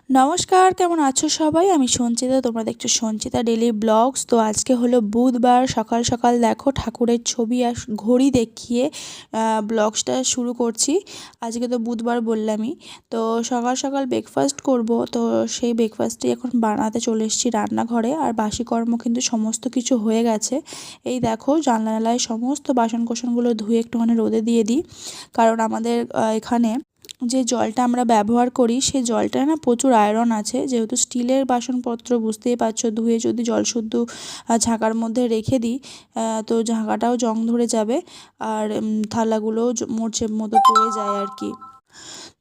নমস্কার, কেমন আছো সবাই? আমি সঞ্চিতা, তোমরা দেখছো সঞ্চিতা ডেইলি ব্লগস। তো আজকে হলো বুধবার, সকাল সকাল দেখো ঠাকুরের ছবি আর ঘড়ি দেখিয়ে ব্লগসটা শুরু করছি। আজকে তো বুধবার বললামই। তো সকাল সকাল ব্রেকফাস্ট করব, তো সেই ব্রেকফাস্টই এখন বানাতে চলে এসেছি রান্নাঘরে। আর বাসি কর্ম কিন্তু সমস্ত কিছু হয়ে গেছে। এই দেখো জানলায় সমস্ত বাসন কোসনগুলো ধুয়ে একটুখানি রোদে দিয়ে দিই, কারণ আমাদের এখানে যে জলটা আমরা ব্যবহার করি সেই জলটায় না প্রচুর আয়রন আছে। যেহেতু স্টিলের বাসনপত্র, বুঝতেই পারছো, ধুয়ে যদি জলশুদ্ধ ঝাঁকার মধ্যে রেখে দিই তো ঝাঁকাটাও জং ধরে যাবে, আর থালাগুলোও মোচের মতো পড়ে যায় আর কি।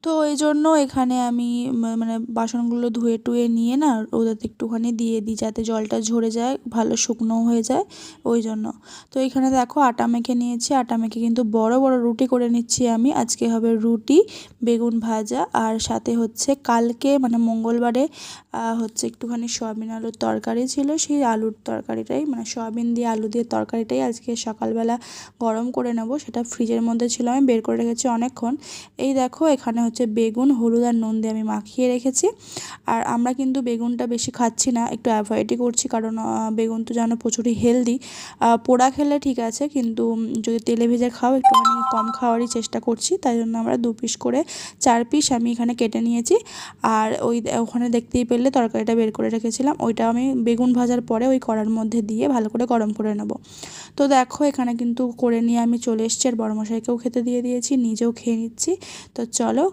তো এই জন্য এখানে আমি মানে বাসনগুলো ধুয়ে টুয়ে নিয়ে না রোদেতে একটুখানি দিয়ে দিই, যাতে জলটা ঝরে যায়, ভালো শুকনো হয়ে যায় ওই জন্য। তো এখানে দেখো আটা মেখে নিয়েছি। আটা মেখে কিন্তু বড় বড় রুটি করে নিচ্ছি আমি। আজকে হবে রুটি, বেগুন ভাজা, আর সাথে হচ্ছে কালকে মানে মঙ্গলবারে হচ্ছে একটুখানি সয়াবিন আলুর তরকারি ছিল। সেই আলুর তরকারিটাই মানে সয়াবিন দিয়ে আলু দিয়ে তরকারিটাই আজকে সকালবেলা গরম করে নেব। সেটা ফ্রিজের মধ্যে ছিল, আমি বের করে রেখেছি অনেকক্ষণ। এই দেখো এখানে হচ্ছে বেগুন হলুদ আর নুন দিয়ে আমি মাখিয়ে রেখেছি। আর আমরা কিন্তু বেগুনটা বেশি খাচ্ছি না, একটু অ্যাভয়েডই করছি, কারণ বেগুন তো জানো প্রচুরই হেলদি। পোড়া খেলে ঠিক আছে, কিন্তু যদি তেলে ভেজে খাও একটুখানি কম খাওয়ারই চেষ্টা করছি। তাই জন্য আমরা 2 পিস করে 4 পিস আমি এখানে কেটে নিয়েছি। আর ওখানে দেখতেই পেলে তরকারিটা বের করে রেখেছিলাম, ওইটা আমি বেগুন ভাজার পরে ওই কড়ার মধ্যে দিয়ে ভালো করে গরম করে নেব। তো দেখো এখানে কিন্তু করে নিয়ে আমি চলে এসেছি, আর বড়মশাইকেও খেতে দিয়ে দিয়েছি, নিজেও খেয়ে নিচ্ছি। তো চলো